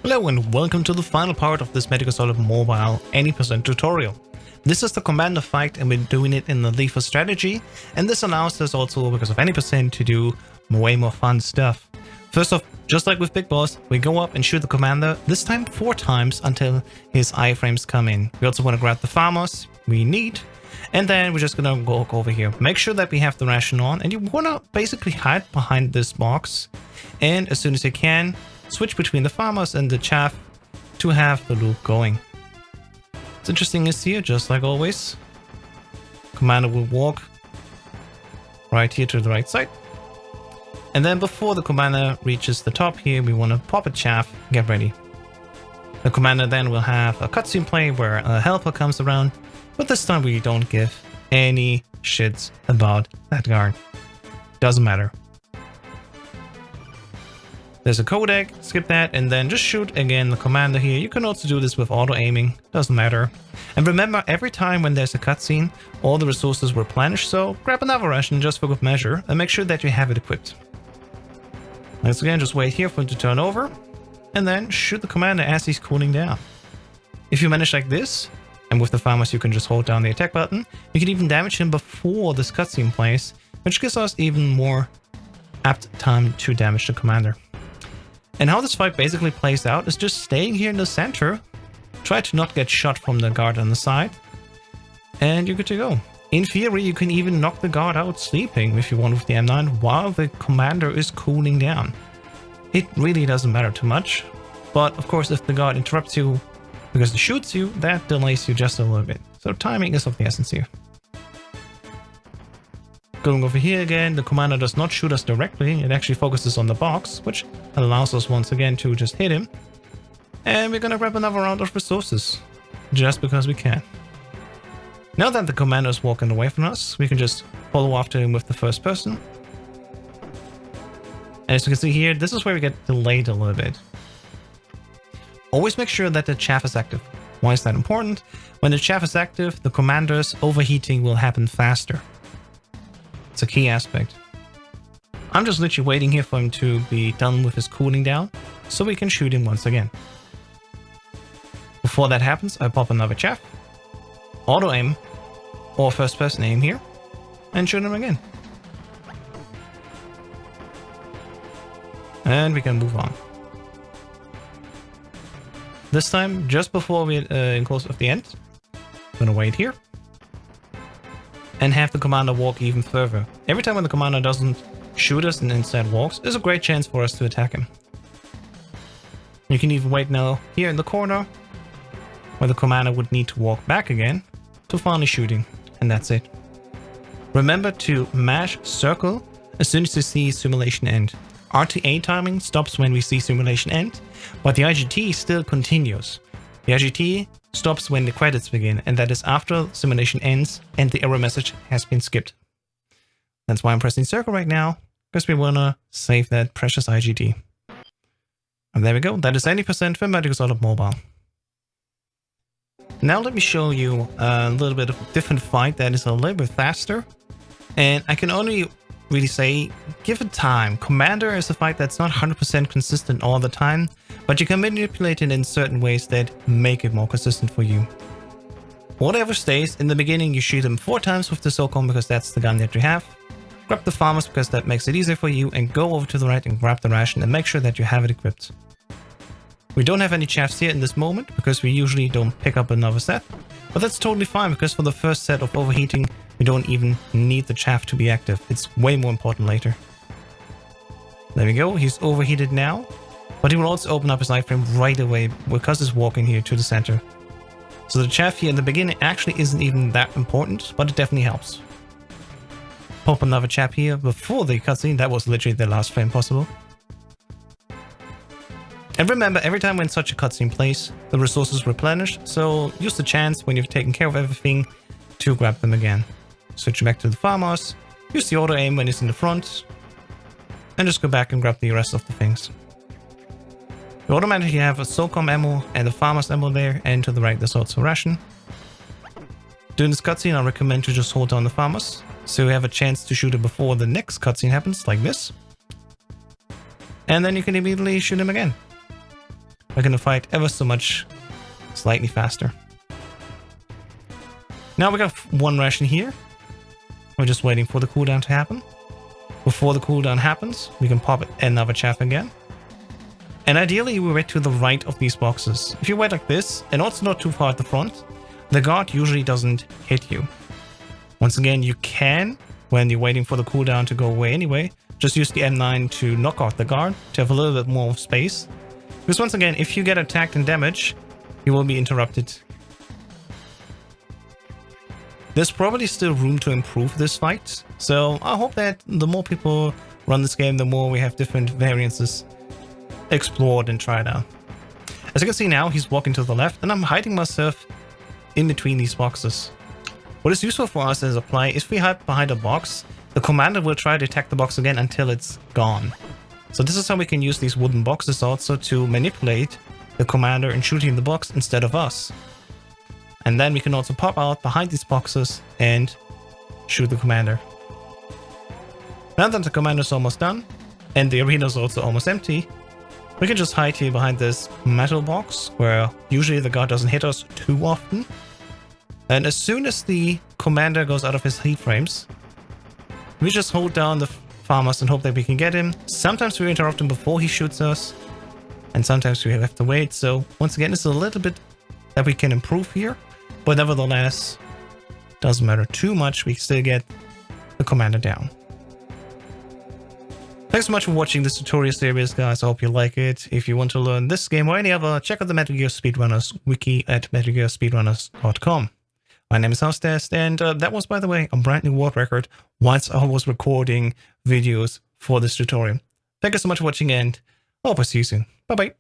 Hello and welcome to the final part of this Medical Solid Mobile 80% tutorial. This is the commander fight and we're doing it in the lethal strategy, and this allows us also, because of 80%, to do way more fun stuff. First off, just like with Big Boss, we go up and shoot the commander, this time 4 times until his iframes come in. We also want to grab the farmers we need, and then we're just gonna walk over here. Make sure that we have the ration on, and you wanna basically hide behind this box, and as soon as you can, switch between the farmers and the chaff to have the loop going. What's interesting is here, just like always, commander will walk right here to the right side. And then before the commander reaches the top here, we want to pop a chaff, get ready. The commander then will have a cutscene play where a helper comes around, but this time we don't give any shits about that guard. Doesn't matter. There's a codec, skip that, and then just shoot again the commander here. You can also do this with auto-aiming, doesn't matter. And remember, every time when there's a cutscene, all the resources were replenished, so grab another ration just for good measure, and make sure that you have it equipped. Once again, just wait here for him to turn over, and then shoot the commander as he's cooling down. If you manage like this, and with the farmers you can just hold down the attack button, you can even damage him before this cutscene plays, which gives us even more apt time to damage the commander. And how this fight basically plays out is just staying here in the center, try to not get shot from the guard on the side, and you're good to go. In theory, you can even knock the guard out sleeping if you want with the M9 while the commander is cooling down. It really doesn't matter too much, but of course if the guard interrupts you because it shoots you, that delays you just a little bit. So timing is of the essence here. Going over here again, the commander does not shoot us directly, it actually focuses on the box, which allows us once again to just hit him. And we're gonna grab another round of resources, just because we can. Now that the commander is walking away from us, we can just follow after him with the first person. And as you can see here, this is where we get delayed a little bit. Always make sure that the chaff is active. Why is that important? When the chaff is active, the commander's overheating will happen faster. It's a key aspect. I'm just literally waiting here for him to be done with his cooling down, so we can shoot him once again. Before that happens, I pop another chaff, auto aim, or first person aim here, and shoot him again. And we can move on. This time, just before we in close of the end, I'm gonna wait here and have the commander walk even further. Every time when the commander doesn't shoot us and instead walks, is a great chance for us to attack him. You can even wait now here in the corner, where the commander would need to walk back again to finally shooting, and that's it. Remember to mash circle as soon as you see simulation end. RTA timing stops when we see simulation end, but the IGT still continues. The IGT stops when the credits begin, and that is after simulation ends and the error message has been skipped. That's why I'm pressing circle right now, because we want to save that precious IGT. And there we go, that is 80% for Medical Solid Mobile. Now let me show you a little bit of a different fight that is a little bit faster. And I can only really say, give it time. Commander is a fight that's not 100% consistent all the time, but you can manipulate it in certain ways that make it more consistent for you. Whatever stays, in the beginning you shoot him 4 times with the SOCOM because that's the gun that you have. Grab the farmers because that makes it easier for you, and go over to the right and grab the ration and make sure that you have it equipped. We don't have any chaffs here in this moment because we usually don't pick up another set, but that's totally fine because for the first set of overheating we don't even need the chaff to be active. It's way more important later. There we go, he's overheated now, but he will also open up his iframe right away because he's walking here to the center. So the chaff here in the beginning actually isn't even that important, but it definitely helps. Pop another chaff here before the cutscene, that was literally the last frame possible. And remember, every time when such a cutscene plays, the resources replenish, so use the chance when you've taken care of everything to grab them again. Switch back to the farmers, use the auto aim when it's in the front, and just go back and grab the rest of the things. You automatically have a SOCOM ammo and a farmer's ammo there, and to the right there's also a ration. During this cutscene I recommend to just hold down the farmers, so you have a chance to shoot it before the next cutscene happens, like this. And then you can immediately shoot him again. making the fight ever so much slightly faster. Now we got one ration here. We're just waiting for the cooldown to happen. Before the cooldown happens, we can pop another chaff again. And ideally, we wait to the right of these boxes. If you wait like this, and also not too far at the front, the guard usually doesn't hit you. Once again, you can, when you're waiting for the cooldown to go away anyway, just use the M9 to knock out the guard to have a little bit more space. Because once again, if you get attacked and damaged, you will be interrupted. There's probably still room to improve this fight, so I hope that the more people run this game, the more we have different variances explored and tried out. As you can see now, he's walking to the left, and I'm hiding myself in between these boxes. What is useful for us as a play, if we hide behind a box, the commander will try to attack the box again until it's gone. So this is how we can use these wooden boxes also to manipulate the commander in shooting the box instead of us. And then we can also pop out behind these boxes and shoot the commander. Now that the commander is almost done, and the arena is also almost empty, we can just hide here behind this metal box, where usually the guard doesn't hit us too often. And as soon as the commander goes out of his heat frames, we just hold down the farmers and hope that we can get him. Sometimes we interrupt him before he shoots us, and sometimes we have to wait. So once again, it's a little bit that we can improve here. But nevertheless, doesn't matter too much, we still get the commander down. Thanks so much for watching this tutorial series, guys. I hope you like it. If you want to learn this game or any other, check out the Metal Gear Speedrunners wiki at metalgearspeedrunners.com. My name is Housestest, and that was, by the way, a brand new world record once I was recording videos for this tutorial. Thank you so much for watching, and I hope I see you soon. Bye-bye.